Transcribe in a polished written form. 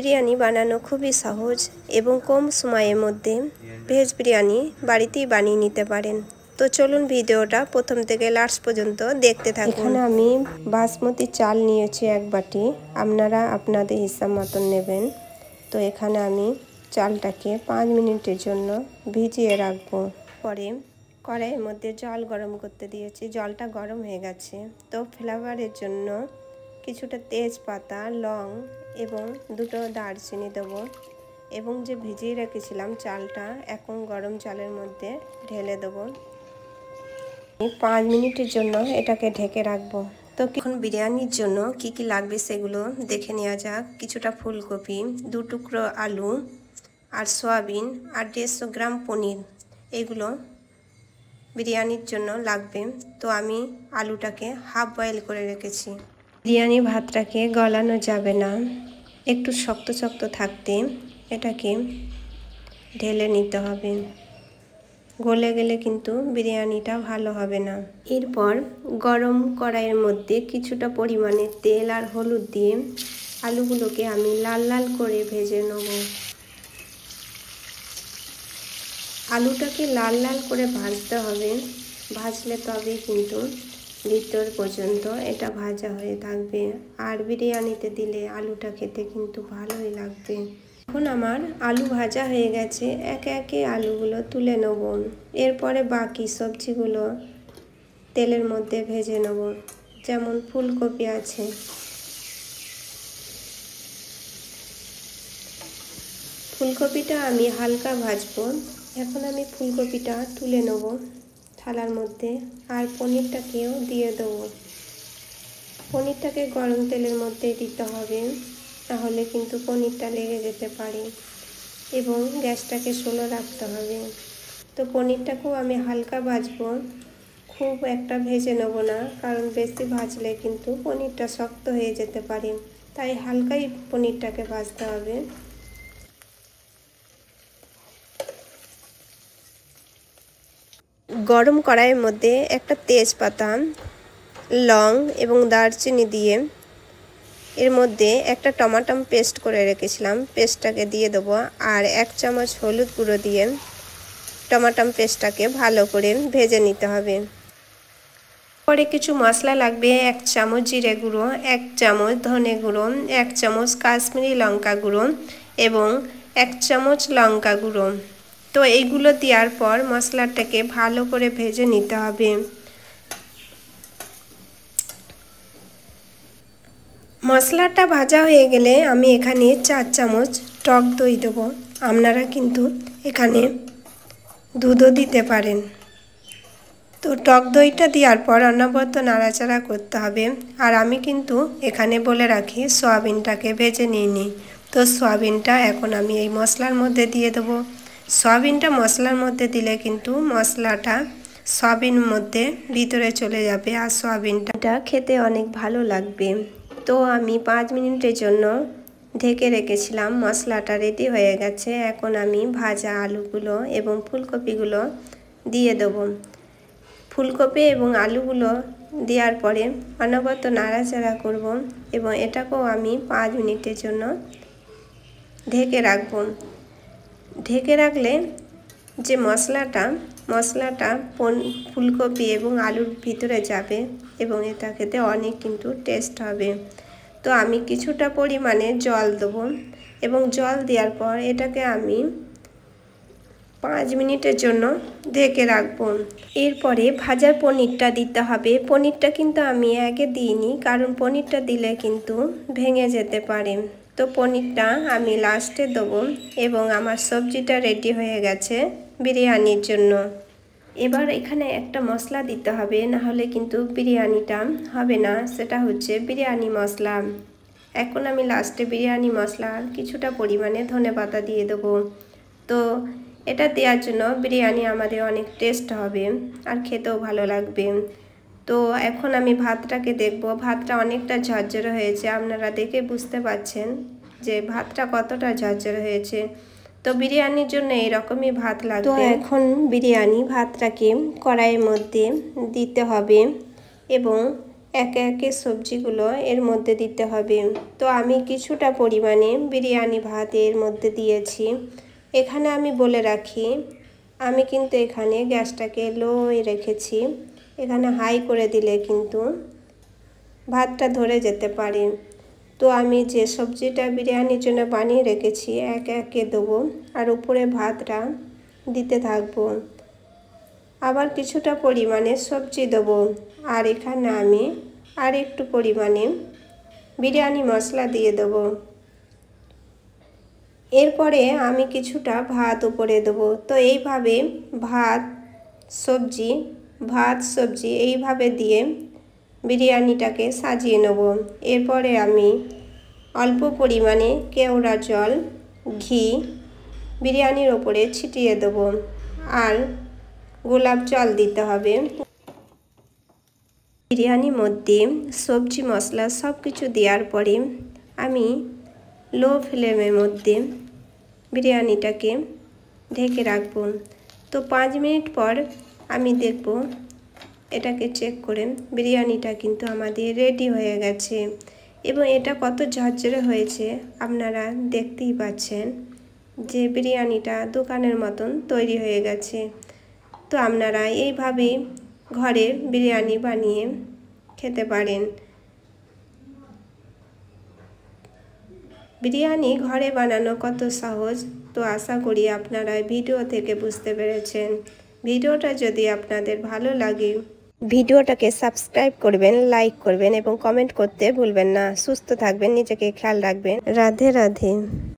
বিরিয়ানি বানানো খুবই সহজ এবং কম সময়ের মধ্যে ভেজ বিরিয়ানি বাড়িতেই বানিয়ে নিতে পারেন। তো চলুন ভিডিওটা প্রথম থেকে লাস্ট পর্যন্ত দেখতে থাকুন। এখানে আমি বাসমতি চাল নিয়েছি এক বাটি, আপনারা আপনাদের হিসাব মতন নেবেন। তো এখানে আমি চালটাকে 5 মিনিটের জন্য ভিজিয়ে রাখবো। পরে কড়াইয়ের মধ্যে জল গরম করতে দিয়েছি, জলটা গরম হয়ে গেছে। তো ফ্লেভারের জন্য কিছুটা তেজপাতা, লং এবং দুটো দারচিনি দেবো এবং যে ভিজিয়ে রেখেছিলাম চালটা এখন গরম চালের মধ্যে ঢেলে দেবো। 5 মিনিটের জন্য এটাকে ঢেকে রাখবো। তো এখন বিরিয়ানির জন্য কি কি লাগবে সেগুলো দেখে নেওয়া যাক। কিছুটা ফুলকপি, 2 টুকরো আলু আর সয়াবিন আর 150 গ্রাম পনির, এগুলো বিরিয়ানির জন্য লাগবে। তো আমি আলুটাকে হাফ বয়েল করে রেখেছি। বিরিয়ানি ভাতটাকে গলানো যাবে না, একটু শক্ত শক্ত থাকতে এটাকে ঢেলে নিতে হবে, গলে গেলে কিন্তু বিরিয়ানিটা ভালো হবে না। এরপর গরম কড়াইয়ের মধ্যে কিছুটা পরিমাণে তেল আর হলুদ দিয়ে আলুগুলোকে আমি লাল লাল করে ভেজে নেব। আলুটাকে লাল লাল করে ভাজতে হবে, ভাজলে তবেই কিন্তু ভিতর পর্যন্ত এটা ভাজা হয়ে থাকবে, আর বিরিয়ানিতে দিলে আলুটা খেতে কিন্তু ভালোই লাগবে। এখন আমার আলু ভাজা হয়ে গেছে, একে একে আলুগুলো তুলে নেব। এরপরে বাকি সবজিগুলো তেলের মধ্যে ভেজে নেব। যেমন ফুলকপি আছে, ফুলকপিটা আমি হালকা ভাজবো। এখন আমি ফুলকপিটা তুলে নেব থালার মধ্যে, আর পনিরটাকেও দিয়ে দেবো। পনিরটাকে গরম তেলের মধ্যে দিতে হবে, তাহলে কিন্তু পনিরটা লেগে যেতে পারে, এবং গ্যাসটাকে স্লো রাখতে হবে। তো পনিরটাকেও আমি হালকা ভাজবো, খুব একটা ভেজে নেব না, কারণ বেশি ভাজলে কিন্তু পনিরটা শক্ত হয়ে যেতে পারে, তাই হালকাই পনিরটাকে ভাজতে হবে। গরম কড়াইয়ের মধ্যে একটা তেজপাতা, লং এবং দারচিনি দিয়ে এর মধ্যে একটা টমেটো পেস্ট করে রেখেছিলাম, পেস্টটাকে দিয়ে দেবো, আর 1 চামচ হলুদ গুঁড়ো দিয়ে টমেটো পেস্টটাকে ভালো করে ভেজে নিতে হবে। পরে কিছু মশলা লাগবে, 1 চামচ জিরে গুঁড়ো, 1 চামচ ধনে গুঁড়ো, 1 চামচ কাশ্মীরি লঙ্কা গুঁড়ো এবং 1 চামচ লঙ্কা গুঁড়ো। তো এইগুলো দেওয়ার পর মশলাটাকে ভালো করে ভেজে নিতে হবে। মশলাটা ভাজা হয়ে গেলে আমি এখানে 4 চামচ টক দই দেবো। আপনারা কিন্তু এখানে দুধও দিতে পারেন। তো টক দইটা দেওয়ার পর অনবরত নাড়াচাড়া করতে হবে। আর আমি কিন্তু এখানে বলে রাখি সয়াবিনটাকে ভেজে নিইনি। তো সয়াবিনটা এখন আমি এই মশলার মধ্যে দিয়ে দেবো। সয়াবিনটা মশলার মধ্যে দিলে কিন্তু মশলাটা সয়াবিনের মধ্যে ভিতরে চলে যাবে, আর সয়াবিনটা খেতে অনেক ভালো লাগবে। তো আমি 5 মিনিটের জন্য ঢেকে রেখেছিলাম, মশলাটা রেডি হয়ে গেছে। এখন আমি ভাজা আলুগুলো এবং ফুলকপিগুলো দিয়ে দেবো। ফুলকপি এবং আলুগুলো দেওয়ার পরে অনবরত নাড়াচাড়া করব এবং এটাকেও আমি 5 মিনিটের জন্য ঢেকে রাখব। ঢেকে রাখলে যে মশলাটা ফুলকপি এবং আলুর ভিতরে যাবে এবং এটা খেতে অনেক কিন্তু টেস্ট হবে। তো আমি কিছুটা পরিমাণে জল দেবো এবং জল দেওয়ার পর এটাকে আমি 5 মিনিটের জন্য ঢেকে রাখবো। এরপরে ভাজার পনিরটা দিতে হবে। পনিরটা কিন্তু আমি আগে দিইনি, কারণ পনিরটা দিলে কিন্তু ভেঙে যেতে পারে। তো পনিরটা আমি লাস্টে দেবো এবং আমার সবজিটা রেডি হয়ে গেছে বিরিয়ানির জন্য। এবার এখানে একটা মশলা দিতে হবে, না হলে কিন্তু বিরিয়ানিটা হবে না, সেটা হচ্ছে বিরিয়ানি মশলা। এখন আমি লাস্টে বিরিয়ানি মশলা কিছুটা পরিমাণে ধনেপাতা দিয়ে দেবো। তো এটা দেওয়ার জন্য বিরিয়ানি আমাদের অনেক টেস্ট হবে আর খেতেও ভালো লাগবে। তো এখন আমি ভাতটাকে দেখব, ভাতটা অনেকটা ঝরঝরে হয়েছে, আপনারা দেখে বুঝতে পারছেন যে ভাতটা কতটা ঝরঝরে হয়েছে। তো বিরিয়ানির জন্য এইরকমই ভাত লাগবে। তো এখন বিরিয়ানি ভাতটাকে কড়াইয়ের মধ্যে দিতে হবে এবং একে একে সবজিগুলো এর মধ্যে দিতে হবে। তো আমি কিছুটা পরিমাণে বিরিয়ানি ভাত এর মধ্যে দিয়েছি। এখানে আমি বলে রাখি, আমি কিন্তু এখানে গ্যাসটাকে লো রেখেছি। এখানে হাই করে দিলে কিন্তু ভাতটা ধরে যেতে পারে। তো আমি যে সবজিটা বিরিয়ানির জন্য বানিয়ে রেখেছি একে একে দেবো আর উপরে ভাতটা দিতে থাকবো। আবার কিছুটা পরিমাণে সবজি দেবো। আর এখানে আমি আর একটু পরিমাণে বিরিয়ানি মশলা দিয়ে দেবো। এরপরে আমি কিছুটা ভাত উপরে দেবো। তো এইভাবে ভাত সবজি এইভাবে দিয়ে বিরিয়ানিটাকে সাজিয়ে নেব। এরপরে আমি অল্প পরিমাণে কেওড়া জল, ঘি বিরিয়ানির ওপরে ছিটিয়ে দেব আর গোলাপ জল দিতে হবে। বিরিয়ানির মধ্যে সবজি মশলা সব কিছু দেওয়ার পরে আমি লো ফ্লেমের মধ্যে বিরিয়ানিটাকে ঢেকে রাখব। তো 5 মিনিট পর আমি দেখব, এটাকে চেক করে বিরিয়ানিটা কিন্তু আমাদের রেডি হয়ে গেছে এবং এটা কত ঝরঝরে হয়েছে আপনারা দেখতেই পাচ্ছেন যে বিরিয়ানিটা দোকানের মতন তৈরি হয়ে গেছে। তো আপনারা এইভাবে ঘরে বিরিয়ানি বানিয়ে খেতে পারেন। বিরিয়ানি ঘরে বানানো কত সহজ, তো আশা করি আপনারা ভিডিও থেকে বুঝতে পেরেছেন। ভিডিওটা যদি আপনাদের ভালো লাগে ভিডিওটাকে সাবস্ক্রাইব করবেন, লাইক করবেন এবং কমেন্ট করতে ভুলবেন না। সুস্থ থাকবেন, নিজেকে খেয়াল রাখবেন। রাধে রাধে।